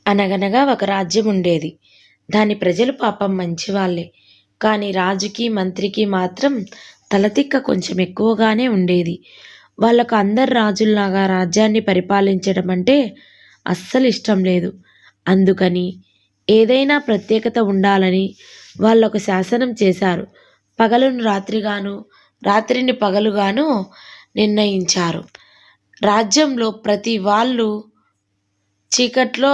అనగనగా ఒక రాజ్యం ఉండేది. దాని ప్రజలు పాపం మంచివాళ్ళే. కానీ రాజుకి, మంత్రికి మాత్రం తలతిక్క కొంచెం ఎక్కువగానే ఉండేది. వాళ్ళకు అందరు రాజుల్లాగా రాజ్యాన్ని పరిపాలించడం అంటే అస్సలు ఇష్టం లేదు. అందుకని ఏదైనా ప్రత్యేకత ఉండాలని వాళ్ళొక శాసనం చేశారు. పగలును రాత్రిగాను, రాత్రిని పగలుగాను నిర్ణయించారు. రాజ్యంలో ప్రతి వాళ్ళు చీకట్లో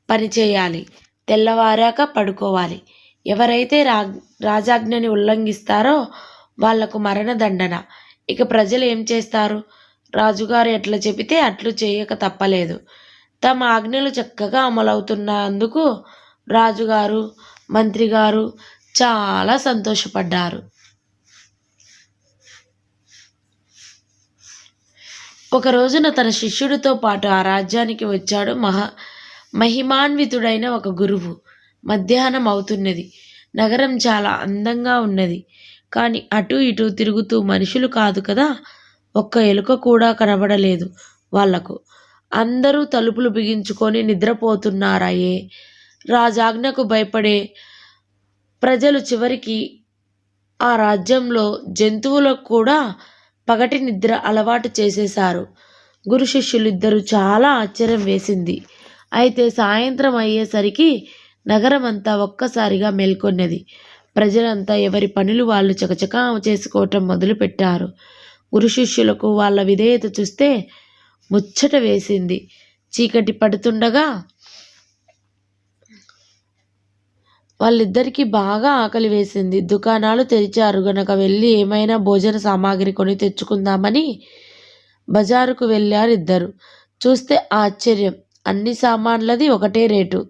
పనిచేయాలి, తెల్లవారాక పడుకోవాలి. ఎవరైతే రాజాజ్ఞని ఉల్లంఘిస్తారో వాళ్లకు మరణదండన. ఇక ప్రజలు ఏం చేస్తారు? రాజుగారు ఎట్లా చెబితే అట్లు చేయక తప్పలేదు. తమ ఆజ్ఞలు చక్కగా అమలవుతున్నందుకు రాజుగారు, మంత్రి గారు చాలా సంతోషపడ్డారు. ఒక రోజున తన శిష్యుడితో పాటు ఆ రాజ్యానికి వచ్చాడు మహిమాన్వితుడైన ఒక గురువు. మధ్యాహ్నం అవుతున్నది. నగరం చాలా అందంగా ఉన్నది. కానీ అటు ఇటు తిరుగుతూ మనుషులు కాదు కదా, ఒక్క ఎలుక కూడా కనబడలేదు వాళ్లకు. అందరూ తలుపులు బిగించుకొని నిద్రపోతున్నారాయే. రాజాజ్ఞకు భయపడే ప్రజలు చివరికి ఆ రాజ్యంలో జంతువులకు కూడా పగటి నిద్ర అలవాటు చేసేశారు. గురు శిష్యులిద్దరూ చాలా ఆశ్చర్యం వేసింది. అయితే సాయంత్రం అయ్యేసరికి నగరమంతా ఒక్కసారిగా మేల్కొన్నది. ప్రజలంతా ఎవరి పనులు వాళ్ళు చకచకా చేసుకోవటం మొదలుపెట్టారు. గురు శిష్యులకు వాళ్ళ విధేయత చూస్తే ముచ్చట వేసింది. చీకటి పడుతుండగా వాళ్ళిద్దరికీ బాగా ఆకలి వేసింది. దుకాణాలు తెరిచారు గనక వెళ్ళి ఏమైనా భోజన సామాగ్రి కొని తెచ్చుకుందామని బజారుకు వెళ్ళారిద్దరు. చూస్తే ఆశ్చర్యం, అన్ని సామాన్లది ఒకటే రేటు.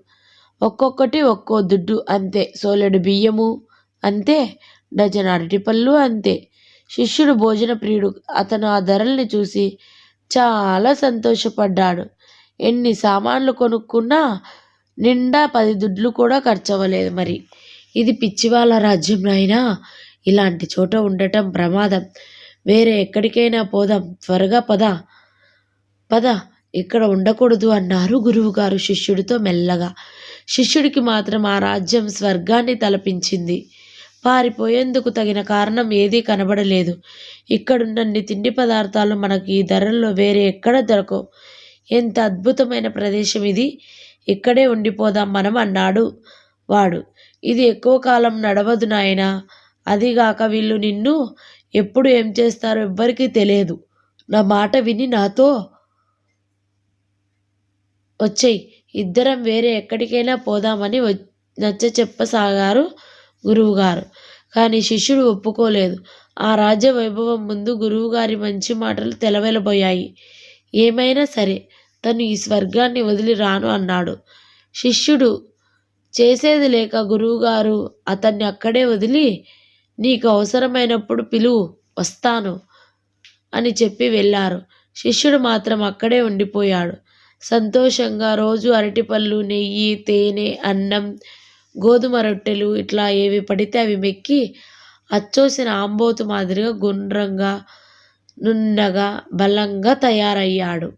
ఒక్కొక్కటి ఒక్కో దుడ్డు అంతే. సోలెడు బియ్యము అంతే, డజన్ అరటిపళ్ళు అంతే. శిష్యుడు భోజన ప్రియుడు. అతను ఆ ధరల్ని చూసి చాలా సంతోషపడ్డాడు. ఎన్ని సామాన్లు కొనుక్కున్నా నిండా 10 దుడ్లు కూడా ఖర్చవ్వలేదు. మరి ఇది పిచ్చివాళ్ళ రాజ్యం నాయనా, ఇలాంటి చోట ఉండటం ప్రమాదం. వేరే ఎక్కడికైనా పోదాం, త్వరగా పద, ఇక్కడ ఉండకూడదు అన్నారు గురువుగారు శిష్యుడితో మెల్లగా. శిష్యుడికి మాత్రం ఆ రాజ్యం స్వర్గాన్ని తలపించింది. పారిపోయేందుకు తగిన కారణం ఏదీ కనబడలేదు. ఇక్కడున్నన్ని తిండి పదార్థాలు మనకి ఈ ధరల్లో వేరే ఎక్కడ దొరకవు. ఎంత అద్భుతమైన ప్రదేశం ఇది, ఇక్కడే ఉండిపోదాం మనం అన్నాడు వాడు. ఇది ఎక్కువ కాలం నడవదు నాయనా. అదిగాక వీళ్ళు నిన్ను ఎప్పుడు ఏం చేస్తారో ఎవ్వరికీ తెలియదు. నా మాట విని నాతో వచ్చేయ్, ఇద్దరం వేరే ఎక్కడికైనా పోదామని నచ్చ చెప్పసాగారు గురువుగారు. కానీ శిష్యుడు ఒప్పుకోలేదు. ఆ రాజ్య వైభవం ముందు గురువుగారి మంచి మాటలు తెలవెలబోయాయి. ఏమైనా సరే తను ఈ స్వర్గాన్ని వదిలి రాను అన్నాడు. శిష్యుడు చేసేది లేక గురువుగారు అతన్ని అక్కడే వదిలి, నీకు అవసరమైనప్పుడు పిలువు, వస్తాను అని చెప్పి వెళ్ళారు. శిష్యుడు మాత్రం అక్కడే ఉండిపోయాడు. సంతోషంగా రోజు అరటిపళ్ళు, నెయ్యి, తేనె, అన్నం, గోధుమ రొట్టెలు ఇట్లా ఏవి పడితే అవి మెక్కి అచ్చోసిన ఆంబోతు మాదిరిగా గుండ్రంగా, నున్నగా, బలంగా తయారయ్యాడు.